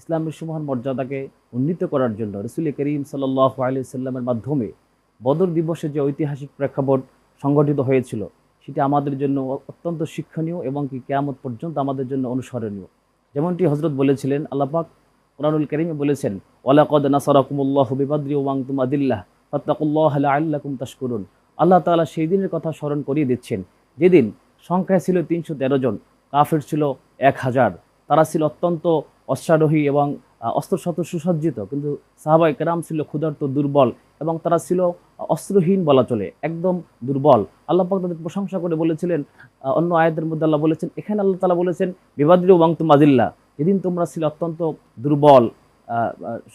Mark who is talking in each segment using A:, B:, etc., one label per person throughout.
A: ইসলামের সুমহান মর্যাদাকে উন্নীত করার জন্য রাসূল করিম সাল্লাল্লাহু আলাইহি সাল্লামের মাধ্যমে বদর দিবসে যে ঐতিহাসিক প্রেক্ষাপট সংগঠিত হয়েছিল সেটি আমাদের জন্য অত্যন্ত শিক্ষণীয় এবং কি কিয়ামত পর্যন্ত আমাদের জন্য অনুসরণীয়। যেমনটি হযরত বলেছিলেন, আল্লাহ পাক কোরআনুল কারীমে বলেছেন, ওয়ালাকাদ নাসারাকুমুল্লাহু বিবাদরি ওয়া আনতুম আদিল্লাহ ফাত্তাকুল্লাহা লাআল্লাকুম তাশকুরুন। আল্লাহ তাআলা সেই দিনের কথা স্মরণ করিয়ে দিচ্ছেন যেদিন সংখ্যায় ছিল ৩১৩ জন, কাফের ছিল ১০০০। তারা ছিল অত্যন্ত অশ্বারোহী এবং অস্ত্রশস্ত্র সুসজ্জিত, কিন্তু সাহাবায়ে কেরাম ছিল ক্ষুধার্ত, দুর্বল এবং তারা ছিল অস্ত্রহীন বলা চলে, একদম দুর্বল। আল্লাহ পাক তাদের প্রশংসা করে বলেছিলেন, অন্য আয়াতের মধ্যে আল্লাহ বলেছেন, এখানে আল্লাহ তাআলা বলেছেন বিবাদরি ওয়া আনতুম আদিল্লাহ, যেদিন তোমরা ছিলে অত্যন্ত দুর্বল,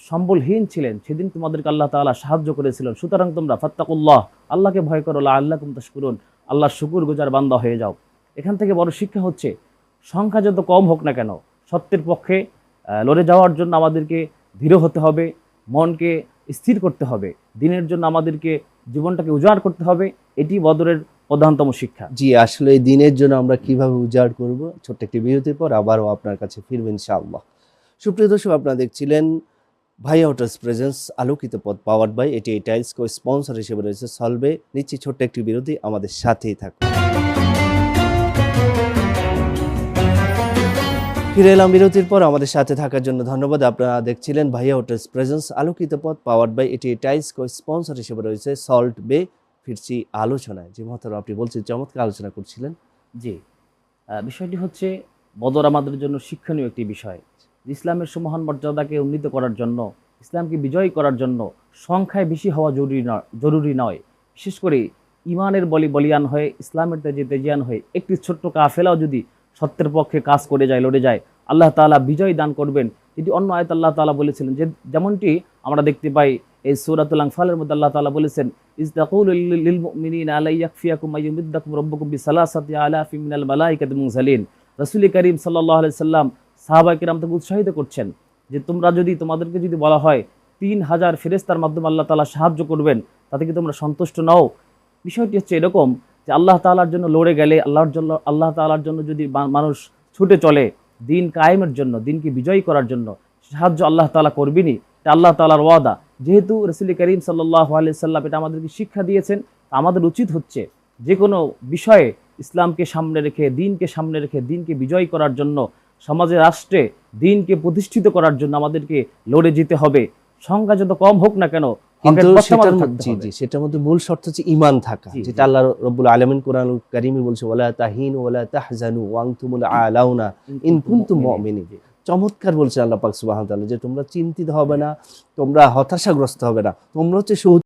A: সম্বলহীন ছিলেন, সেদিন তোমাদেরকে আল্লাহ তাআলা সাহায্য করেছিলেন। সুতরাং তোমরা ফাত্তাকুল্লাহ, আল্লাহকে ভয় করো, লাআল্লাকুম তাশকুরুন, আল্লাহর শুকরগুজার বান্দা হয়ে যাও। এখান থেকে বড় শিক্ষা হচ্ছে, সংখ্যা যত কম হোক না কেন, সত্যের পক্ষে লড়ে যাওয়ার জন্য আমাদেরকে দৃঢ় হতে হবে, মনকে স্থির করতে হবে, দিনের জন্য আমাদেরকে জীবনটাকে উজাড় করতে হবে। এটি বদরের প্রধানতম শিক্ষা।
B: জি, আসলে এই দিনের জন্য আমরা কিভাবে উজাড় করব, ছোট্ট একটি বিরতির পর আবারও আপনার কাছে ফিরবেন ইনশাআল্লাহ। সুপ্রিয় দর্শক, আপনারা দেখছিলেন ভাইয়া হোটেলস প্রেজেন্স আলোকিত পথ পাওয়ার্ড বাই এটি টাইলস কো স্পন্সর হিসেবে রয়েছে সলভে। নিচ্ছি ছোট্ট একটি বিরতি, আমাদের সাথেই থাকুন। ফিরে এলাম বিরতির পর, আমাদের সাথে থাকার জন্য ধন্যবাদ। আপনারা দেখছিলেন ভাইয়া হোটেলস প্রেজেন্স আলোকিত পথ পাওয়ার্ড বাই এটি টাইলস কো স্পন্সর হিসেবে রয়েছে সল্ট বে। ফিরছি আলোচনায়। যে মহতরম, আপনি বলছেন চমৎকার আলোচনা করছিলেন।
A: জি, বিষয়টি হচ্ছে বদর আমাদের জন্য শিক্ষণীয় একটি বিষয়। ইসলামের সুমহান মর্যাদাকে উন্নীত করার জন্য, ইসলামকে বিজয়ী করার জন্য সংখ্যায় বেশি হওয়া জরুরি নয়। বিশেষ করে ইমানের বলিয়ান হয়ে, ইসলামের তেজে তেজিয়ান হয়ে একটি ছোট্ট কাফেলাও যদি সত্যের পক্ষে কাজ করে যায়, লড়ে যায়, আল্লাহ তাআলা বিজয় দান করবেন। এটি অন্য আয়াত আল্লাহ তাআলা বলেছিলেন, যে যেমনটি আমরা দেখতে পাই এই সূরাতুল আনফালের মধ্যে আল্লাহ তাআলা বলেছেন, ইজ তাকুলু লিল মুমিনিনা আলা ইয়াকফিয়াকুম আইয়ুমিদ্দাকুম রাব্বুকুম বিসালাসাতি আলাফিন মিনাল মালাইকাতি মুনজালিন। রাসূল করিম সাল্লাল্লাহু আলাইহি সাল্লাম সাহাবায়ে কিরাম তাকে উৎসাহিত করছেন যে তোমাদেরকে যদি বলা হয় ৩০০০ ফেরেশতার মাধ্যমে আল্লাহ তাআলা সাহায্য করবেন, তাতে কি তোমরা সন্তুষ্ট নও? বিষয়টি হচ্ছে এরকম যে আল্লাহ তাআলার জন্য লড়ে গেলে, আল্লাহ তাআলার জন্য যদি মানুষ ছুটে চলে, দিন কায়েমের জন্য, দিনকে বিজয়ী করার জন্য, সাহায্য আল্লাহ তাআলা করবেনই। এটা আল্লাহ তাআলার ওয়াদা। যেহেতু রাসূল করিম সাল্লাল্লাহু আলাইহি সাল্লাম এটা আমাদেরকে শিক্ষা দিয়েছেন, আমাদের উচিত হচ্ছে যে কোনো বিষয়ে ইসলামকে সামনে রেখে, দিনকে সামনে রেখে, দিনকে বিজয়ী করার জন্য, সমাজে, রাষ্ট্রে দিনকে প্রতিষ্ঠিত করার জন্য আমাদেরকে লড়ে যেতে হবে। সংখ্যা যত কম হোক না কেন,
B: কিন্তু সেটার মধ্যে মূল শর্ত হচ্ছে ঈমান থাকা, যেটা আল্লাহ রাব্বুল আলামিন কোরআনুল কারীমে বলছে, ওয়ালা তাহিনু ওয়ালা তাহজানু ওয়া আনতুমুল আলাউনা ইন কুনতুম মুমিনিন। চমৎকার বলছে আল্লাহ পাক সুবহানাহু ওয়া তাআলা যে তোমরা চিন্তিত হবে না, তোমরা হতাশাগ্রস্ত হবে না, তোমরা হচ্ছে